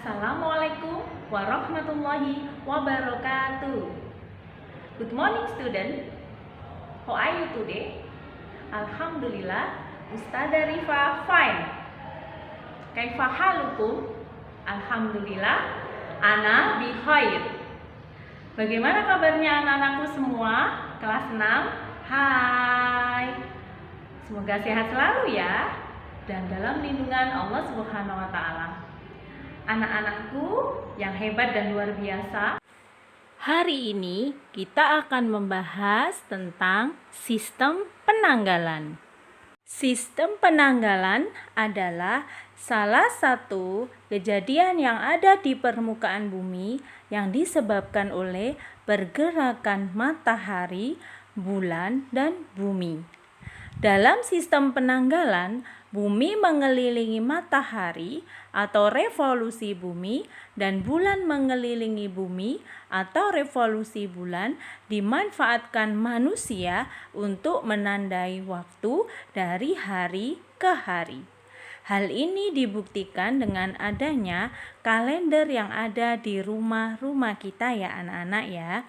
Assalamualaikum warahmatullahi wabarakatuh. Good morning student. How are you today? Alhamdulillah, Ustadzah Rifa fine. Kaifa halukum? Alhamdulillah, ana bikhair. Bagaimana kabarnya anak-anakku semua? Kelas 6? Hai. Semoga sehat selalu ya dan dalam lindungan Allah Subhanahu wa taala. Anak-anakku yang hebat dan luar biasa, hari ini kita akan membahas tentang sistem penanggalan. Sistem penanggalan adalah salah satu kejadian yang ada di permukaan bumi yang disebabkan oleh pergerakan matahari, bulan, dan bumi. Dalam sistem penanggalan, bumi mengelilingi matahari atau revolusi bumi dan bulan mengelilingi bumi atau revolusi bulan dimanfaatkan manusia untuk menandai waktu dari hari ke hari. Hal ini dibuktikan dengan adanya kalender yang ada di rumah-rumah kita ya anak-anak ya.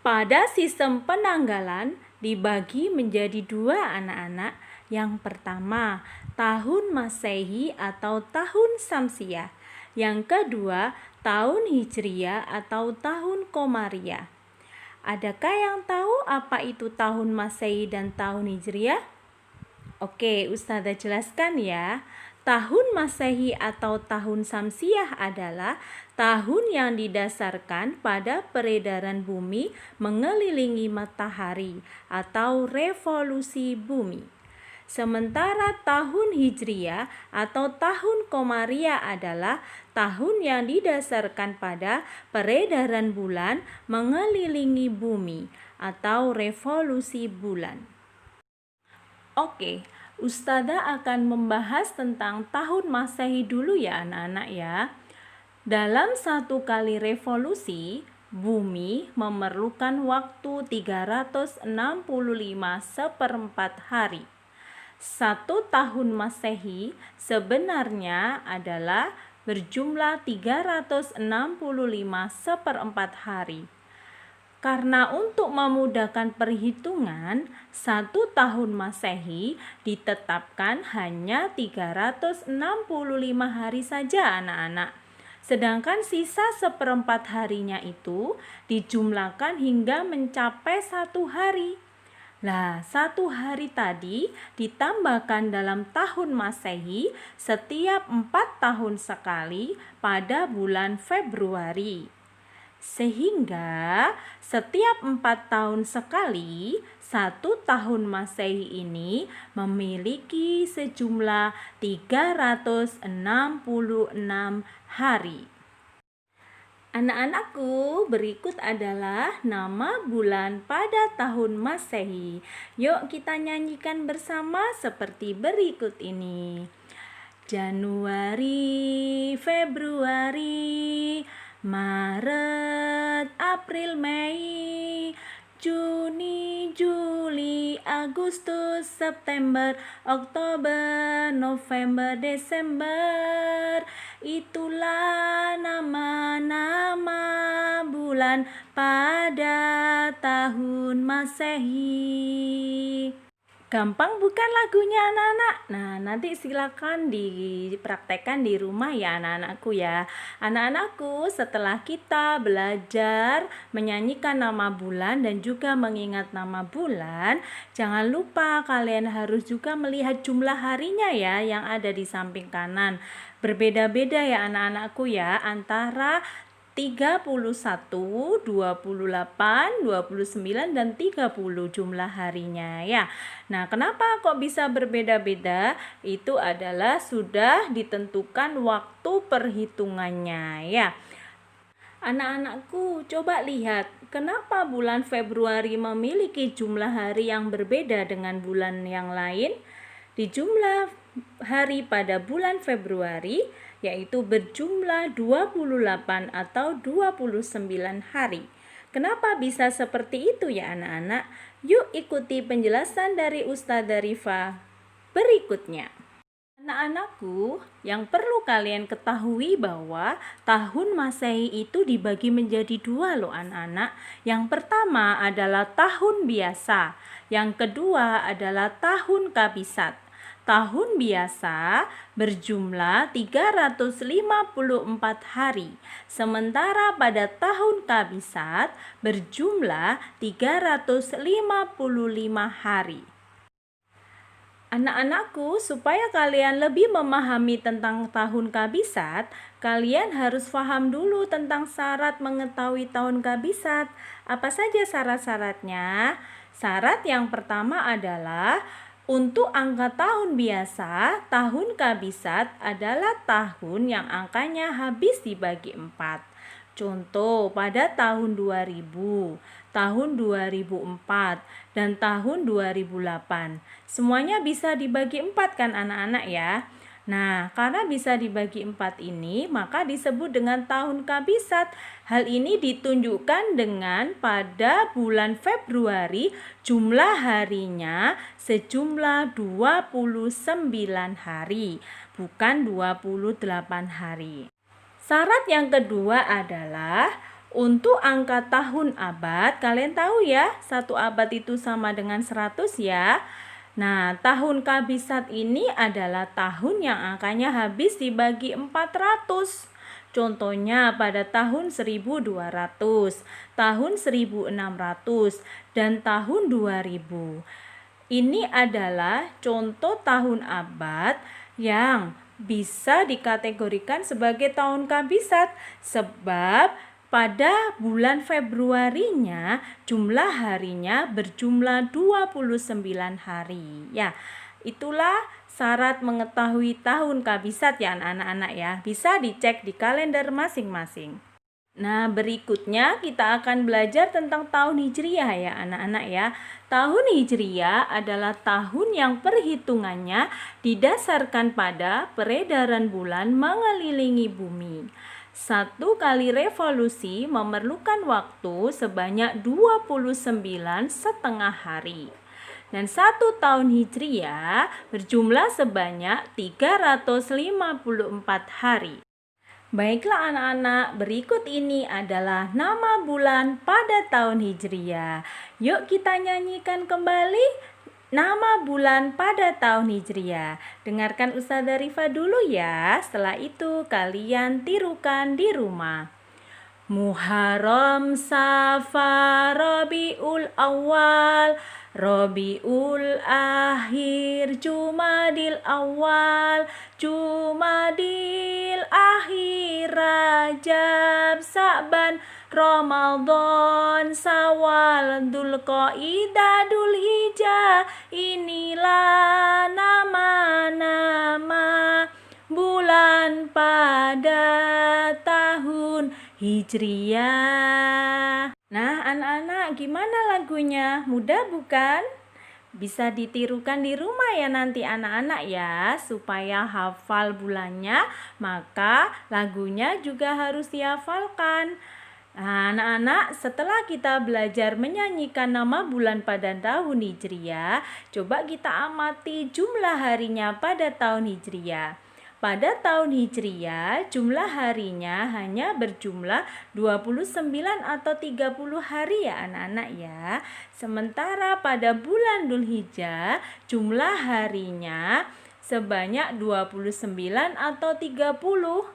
Pada sistem penanggalan dibagi menjadi dua anak-anak. Yang pertama, tahun Masehi atau tahun Syamsiah. Yang kedua, tahun Hijriah atau tahun Komariah. Adakah yang tahu apa itu tahun Masehi dan tahun Hijriah? Oke, Ustazah jelaskan ya. Tahun Masehi atau tahun Syamsiah adalah tahun yang didasarkan pada peredaran bumi mengelilingi matahari atau revolusi bumi. Sementara tahun Hijriah atau tahun Komariah adalah tahun yang didasarkan pada peredaran bulan mengelilingi bumi atau revolusi bulan. Oke, Ustazah akan membahas tentang tahun Masehi dulu ya anak-anak ya. Dalam satu kali revolusi, bumi memerlukan waktu 365 hari. Satu tahun Masehi sebenarnya adalah berjumlah 365 hari. Karena untuk memudahkan perhitungan, satu tahun Masehi ditetapkan hanya 365 hari saja anak-anak. Sedangkan sisa 1/4 harinya itu dijumlahkan hingga mencapai 1 hari. Nah, 1 hari tadi ditambahkan dalam tahun Masehi setiap 4 tahun sekali pada bulan Februari. Sehingga setiap 4 tahun sekali, 1 tahun Masehi ini memiliki sejumlah 366 hari. Anak-anakku, berikut adalah nama bulan pada tahun Masehi. Yuk kita nyanyikan bersama seperti berikut ini. Januari, Februari, Maret, April, Mei, Juni, Juli, Agustus, September, Oktober, November, Desember. Itulah nama-nama bulan pada tahun Masehi. Gampang bukan lagunya anak-anak? Nah, nanti silakan dipraktekkan di rumah ya anak-anakku ya. Anak-anakku, setelah kita belajar menyanyikan nama bulan dan juga mengingat nama bulan, jangan lupa kalian harus juga melihat jumlah harinya ya yang ada di samping kanan. Berbeda-beda ya anak-anakku ya, antara 31, 28, 29, dan 30 jumlah harinya ya. Nah, kenapa kok bisa berbeda-beda? Itu adalah sudah ditentukan waktu perhitungannya ya. Anak-anakku, coba lihat kenapa bulan Februari memiliki jumlah hari yang berbeda dengan bulan yang lain? Di jumlah hari pada bulan Februari yaitu berjumlah 28 atau 29 hari. Kenapa bisa seperti itu ya anak-anak? Yuk ikuti penjelasan dari Ustadzah Rifa berikutnya. Anak-anakku, yang perlu kalian ketahui bahwa tahun Masehi itu dibagi menjadi dua loh anak-anak. Yang pertama adalah tahun biasa, yang kedua adalah tahun kabisat. Tahun biasa berjumlah 354 hari, sementara pada tahun kabisat berjumlah 355 hari. Anak-anakku, supaya kalian lebih memahami tentang tahun kabisat, kalian harus paham dulu tentang syarat mengetahui tahun kabisat. Apa saja syarat-syaratnya? Syarat yang pertama adalah untuk angka tahun biasa, tahun kabisat adalah tahun yang angkanya habis dibagi 4. Contoh, pada tahun 2000, tahun 2004, dan tahun 2008. Semuanya bisa dibagi 4 kan anak-anak ya. Nah, karena bisa dibagi 4 ini, maka disebut dengan tahun kabisat. Hal ini ditunjukkan dengan pada bulan Februari jumlah harinya sejumlah 29 hari, bukan 28 hari. Syarat yang kedua adalah untuk angka tahun abad. Kalian tahu ya, 1 abad itu sama dengan 100 ya. Nah, tahun kabisat ini adalah tahun yang angkanya habis dibagi 400. Contohnya pada tahun 1200, tahun 1600, dan tahun 2000. Ini adalah contoh tahun abad yang bisa dikategorikan sebagai tahun kabisat sebab pada bulan Februarinya jumlah harinya berjumlah 29 hari. Ya, itulah syarat mengetahui tahun kabisat ya anak-anak ya. Bisa dicek di kalender masing-masing. Nah, berikutnya kita akan belajar tentang tahun Hijriah ya anak-anak ya. Tahun Hijriah adalah tahun yang perhitungannya didasarkan pada peredaran bulan mengelilingi bumi. 1 kali revolusi memerlukan waktu sebanyak 29,5 hari. Dan 1 tahun Hijriah berjumlah sebanyak 354 hari. Baiklah anak-anak, berikut ini adalah nama bulan pada tahun Hijriah. Yuk kita nyanyikan kembali nama bulan pada tahun Hijriah. Dengarkan Ustazah Rifa dulu ya, setelah itu kalian tirukan di rumah. Muharram, Safar, Rabiul Awal, Rabiul Akhir, Jumadil Awal, Jumadil Akhir, Rajab, Sa'ban, Ramadan, Syawal, Dzulqa'dah, Dzulhijjah. Inilah nama-nama bulan pada tahun Hijriah. Nah, anak-anak, gimana lagunya? Mudah bukan? Bisa ditirukan di rumah ya nanti anak-anak ya, supaya hafal bulannya, maka lagunya juga harus dihafalkan. Nah, anak-anak, setelah kita belajar menyanyikan nama bulan pada tahun Hijriah, coba kita amati jumlah harinya pada tahun Hijriah. Pada tahun Hijriah, jumlah harinya hanya berjumlah 29 atau 30 hari ya anak-anak ya. Sementara pada bulan Dzulhijjah, jumlah harinya sebanyak 29 atau 30.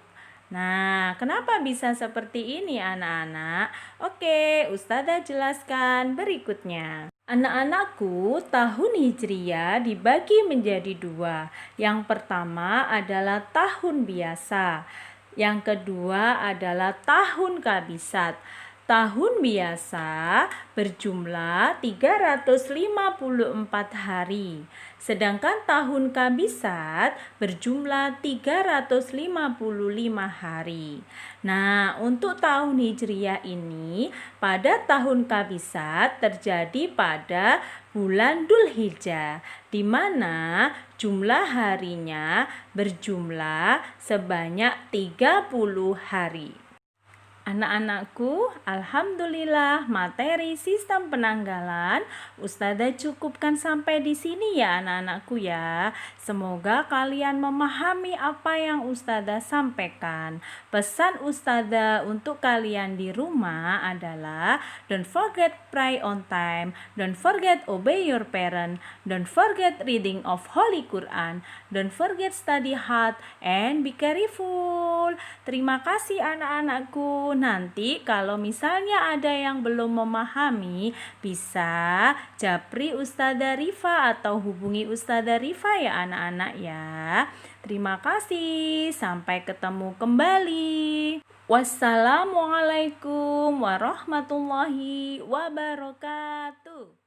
Nah, kenapa bisa seperti ini anak-anak? Oke, Ustazah jelaskan berikutnya. Anak-anakku, tahun Hijriah dibagi menjadi 2. Yang pertama adalah tahun biasa. Yang kedua adalah tahun kabisat. Tahun biasa berjumlah 354 hari. Sedangkan tahun kabisat berjumlah 355 hari. Nah, untuk tahun Hijriah ini pada tahun kabisat terjadi pada bulan Dzulhijjah, di mana jumlah harinya berjumlah sebanyak 30 hari. Anak-anakku, alhamdulillah materi sistem penanggalan Ustazah cukupkan sampai di sini ya anak-anakku ya. Semoga kalian memahami apa yang Ustazah sampaikan. Pesan Ustazah untuk kalian di rumah adalah don't forget pray on time, don't forget obey your parent, don't forget reading of Holy Quran, don't forget study hard and be careful. Terima kasih anak-anakku. Nanti kalau misalnya ada yang belum memahami, bisa japri Ustazah Rifa atau hubungi Ustazah Rifa ya anak-anak ya. Terima kasih. Sampai ketemu kembali. Wassalamualaikum warahmatullahi wabarakatuh.